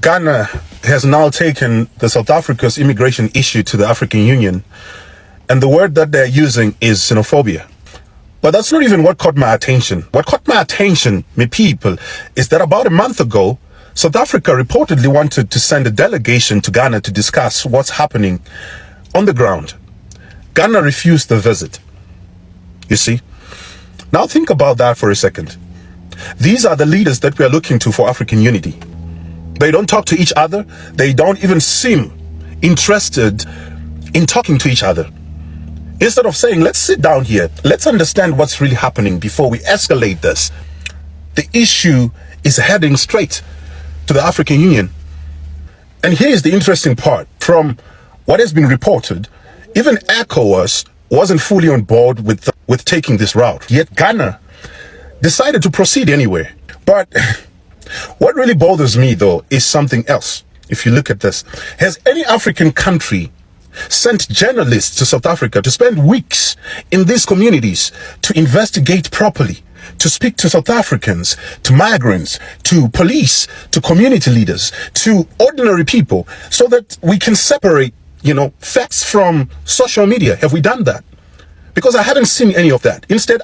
Ghana has now taken the South Africa's immigration issue to the African Union, and the word that they're using is xenophobia. But that's not even what caught my attention. What caught my attention, my people, is that about a month ago, South Africa reportedly wanted to send a delegation to Ghana to discuss what's happening on the ground. Ghana refused the visit. You see? Now think about that for a second. These are the leaders that we are looking to for African unity. They don't talk to each other. They don't even seem interested in talking to each other. Instead of saying, let's sit down here, let's understand what's really happening before we escalate this. The issue is heading straight to the African Union. And here's the interesting part. From what has been reported, even ECOWAS wasn't fully on board with taking this route. Yet Ghana decided to proceed anyway. But what really bothers me, though, is something else. If you look at this, has any African country sent journalists to South Africa to spend weeks in these communities to investigate properly, to speak to South Africans, to migrants, to police, to community leaders, to ordinary people, so that we can separate, facts from social media? Have we done that? Because I haven't seen any of that. Instead,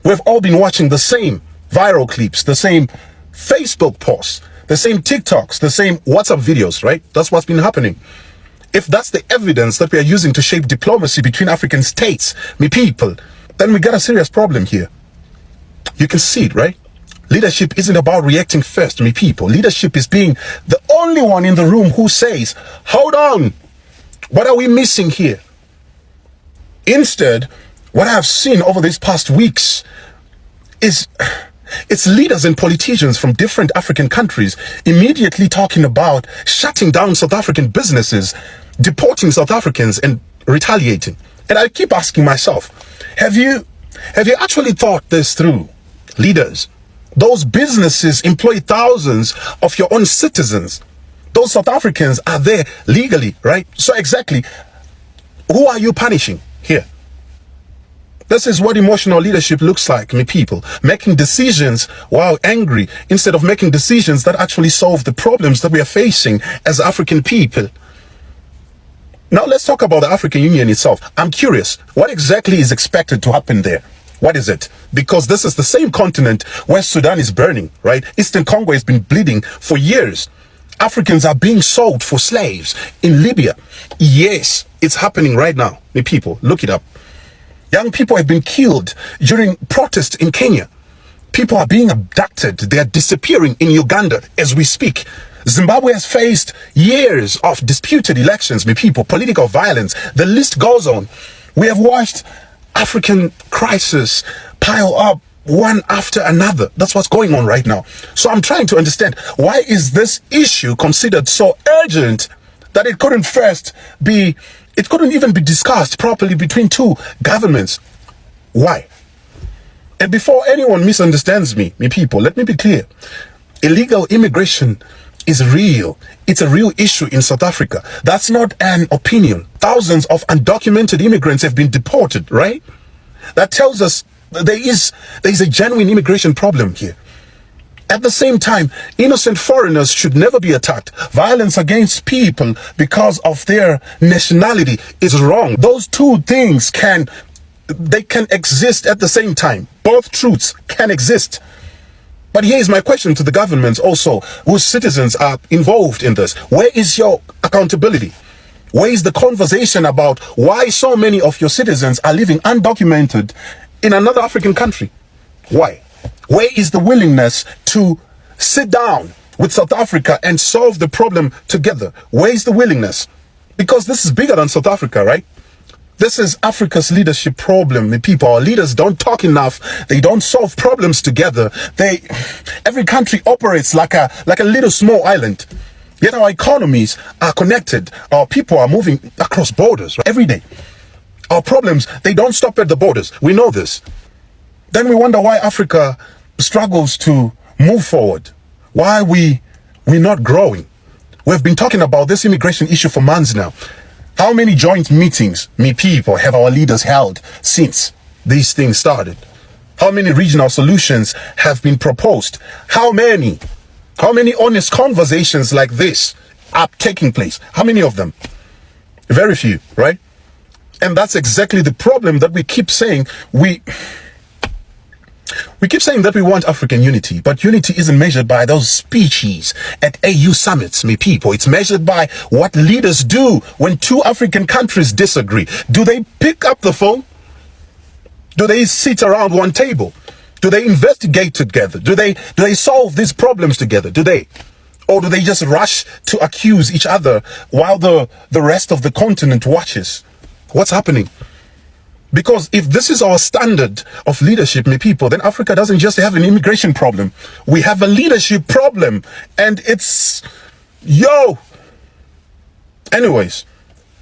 we've all been watching the same viral clips, the same Facebook posts, the same TikToks, the same WhatsApp videos, right? That's what's been happening. If that's the evidence that we are using to shape diplomacy between African states, me people, then we got a serious problem here. You can see it, right? Leadership isn't about reacting first, me people. Leadership is being the only one in the room who says, hold on, what are we missing here? Instead, what I've seen over these past weeks is it's leaders and politicians from different African countries immediately talking about shutting down South African businesses, deporting South Africans, and retaliating. And I keep asking myself, have you actually thought this through? Leaders, those businesses employ thousands of your own citizens. Those South Africans are there legally, right? So exactly, who are you punishing here? This is what emotional leadership looks like, me people. Making decisions while angry instead of making decisions that actually solve the problems that we are facing as African people. Now let's talk about the African Union itself. I'm curious, what exactly is expected to happen there? What is it? Because this is the same continent where Sudan is burning, right? Eastern Congo has been bleeding for years. Africans are being sold for slaves in Libya. Yes, it's happening right now, me people. Look it up. Young people have been killed during protests in Kenya. People are being abducted. They are disappearing in Uganda as we speak. Zimbabwe has faced years of disputed elections, my people, political violence. The list goes on. We have watched African crises pile up one after another. That's what's going on right now. So I'm trying to understand, why is this issue considered so urgent that it couldn't even be discussed properly between two governments? Why? And before anyone misunderstands me people, let me be clear. Illegal immigration is real. It's a real issue in South Africa. That's not an opinion. Thousands of undocumented immigrants have been deported, right? That tells us there is a genuine immigration problem here. At the same time, innocent foreigners should never be attacked. Violence against people because of their nationality is wrong. Those two things can exist at the same time. Both truths can exist. But here's my question to the governments also, whose citizens are involved in this. Where is your accountability? Where is the conversation about why so many of your citizens are living undocumented in another African country? Why? Where is the willingness to sit down with South Africa and solve the problem together? Where is the willingness? Because this is bigger than South Africa, right? This is Africa's leadership problem. The people, our leaders don't talk enough. They don't solve problems together. Every country operates like a little small island. Yet our economies are connected. Our people are moving across borders, right? Every day. Our problems, they don't stop at the borders. We know this. Then we wonder why Africa struggles to move forward. Why we're not growing. We've been talking about this immigration issue for months now. How many joint meetings, me people, have our leaders held since these things started? How many regional solutions have been proposed? How many How many honest conversations like this are taking place? How many of them? Very few, right? And that's exactly the problem that we keep saying. We keep saying that we want African unity, but unity isn't measured by those speeches at AU summits, me people. It's measured by what leaders do when two African countries disagree. Do they pick up the phone? Do they sit around one table? Do they investigate together? Do they solve these problems together? Do they? Or do they just rush to accuse each other while the rest of the continent watches? What's happening? Because if this is our standard of leadership, my people, then Africa doesn't just have an immigration problem. We have a leadership problem. And it's... Yo! Anyways,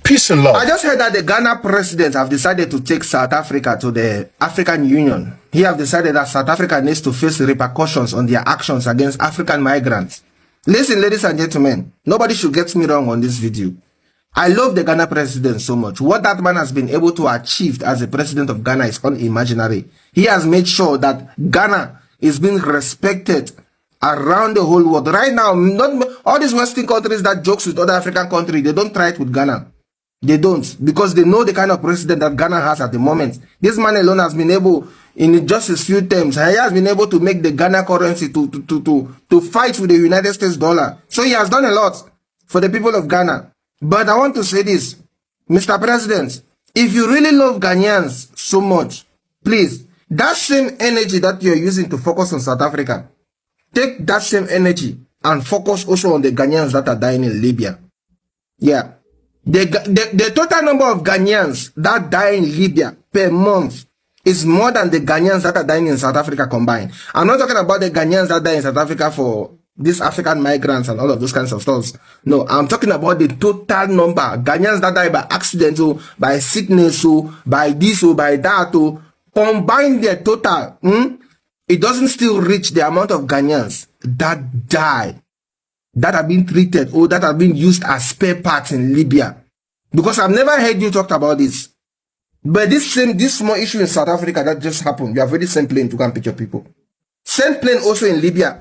peace and love. I just heard that the Ghana president have decided to take South Africa to the African Union. He have decided that South Africa needs to face repercussions on their actions against African migrants. Listen, ladies and gentlemen, nobody should get me wrong on this video. I love the Ghana president so much. What that man has been able to achieve as the president of Ghana is unimaginary. He has made sure that Ghana is being respected around the whole world. Right now, not all these Western countries that jokes with other African countries, they don't try it with Ghana. They don't, because they know the kind of president that Ghana has at the moment. This man alone has been able, in just a few terms, he has been able to make the Ghana currency to fight with the United States dollar. So he has done a lot for the people of Ghana. But I want to say this, Mr. President, if you really love Ghanaians so much, please, that same energy that you're using to focus on South Africa, take that same energy and focus also on the Ghanaians that are dying in Libya. Yeah. The total number of Ghanaians that die in Libya per month is more than the Ghanaians that are dying in South Africa combined. I'm not talking about the Ghanaians that die in South Africa for these African migrants and all of those kinds of stuff. No, I'm talking about the total number. Ghanaians that die by accident, or by sickness, or by this, or by that, or combine their total. It doesn't still reach the amount of Ghanaians that die, that have been treated, or that have been used as spare parts in Libya. Because I've never heard you talk about this. But this small issue in South Africa that just happened, you have already sent plane to come pick your people. Send plane also in Libya.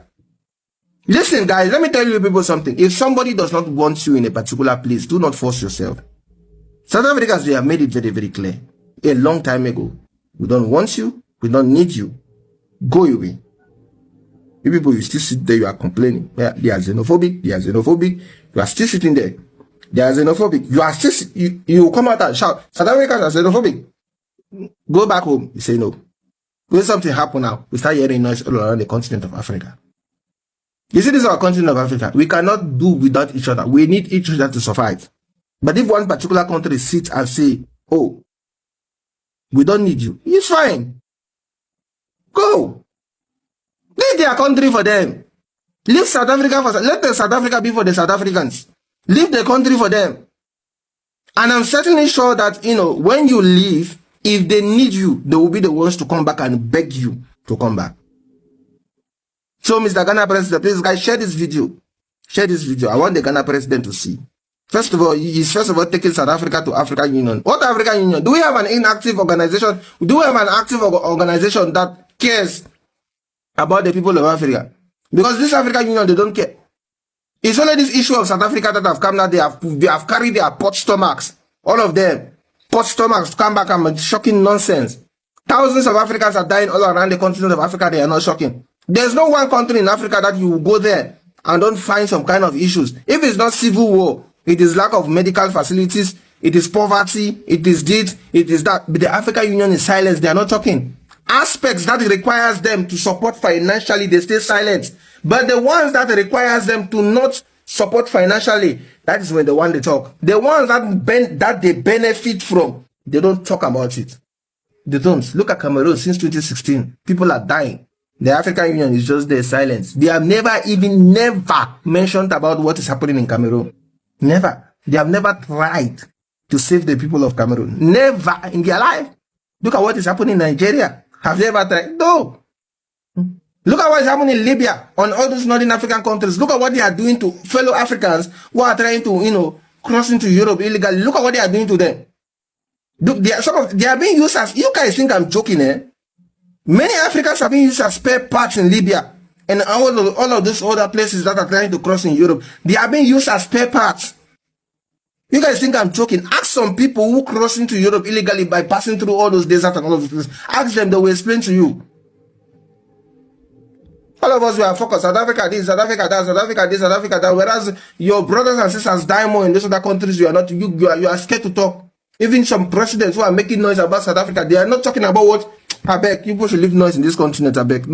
Listen, guys, let me tell you people something. If somebody does not want you in a particular place, do not force yourself. South Africans, they have made it very, very clear. A long time ago. We don't want you. We don't need you. Go away. You people, you still sit there, you are complaining. Yeah, they are xenophobic. They are xenophobic. You are still sitting there. They are xenophobic. You are still, you come out and shout, South Africans are xenophobic. Go back home. You say no. When something happen now, we start hearing noise all around the continent of Africa. You see, this is our continent of Africa. We cannot do without each other. We need each other to survive. But if one particular country sits and say, oh, we don't need you, it's fine. Go. Leave their country for them. Leave South Africa for, let the South Africa be for the South Africans. Leave the country for them. And I'm certainly sure that, you know, when you leave, if they need you, they will be the ones to come back and beg you to come back. So, Mr. Ghana President, please, guys, share this video. Share this video. I want the Ghana President to see. First of all, he's taking South Africa to African Union. What African Union? Do we have an inactive organization? Do we have an active organization that cares about the people of Africa? Because this African Union, they don't care. It's only this issue of South Africa that have come now. They have carried their pot stomachs. All of them. Pot stomachs come back and shocking nonsense. Thousands of Africans are dying all around the continent of Africa. They are not shocking. There's no one country in Africa that you will go there and don't find some kind of issues. If it's not civil war, it is lack of medical facilities, it is poverty, it is this, it is that. But the African Union is silent. They are not talking. Aspects that requires them to support financially, they stay silent. But the ones that requires them to not support financially, that is when the one they talk. The ones that they benefit from, they don't talk about it. They don't. Look at Cameroon since 2016. People are dying. The African Union is just there silent. They have never mentioned about what is happening in Cameroon. Never. They have never tried to save the people of Cameroon. Never in their life. Look at what is happening in Nigeria. Have they ever tried? No. Look at what is happening in Libya, on all those northern African countries. Look at what they are doing to fellow Africans who are trying to, cross into Europe illegally. Look at what they are doing to them. They are being used as, you guys think I'm joking, eh? Many Africans are being used as spare parts in Libya. And all of those other places that are trying to cross in Europe, they are being used as spare parts. You guys think I'm joking? Ask some people who cross into Europe illegally by passing through all those deserts and all of those places. Ask them, they will explain to you. All of us, we are focused. South Africa this, South Africa that, South Africa this, South Africa that. Whereas your brothers and sisters die more in those other countries, you are not. You are scared to talk. Even some presidents who are making noise about South Africa, they are not talking about what. I beg, people should leave noise in this continent. I beg.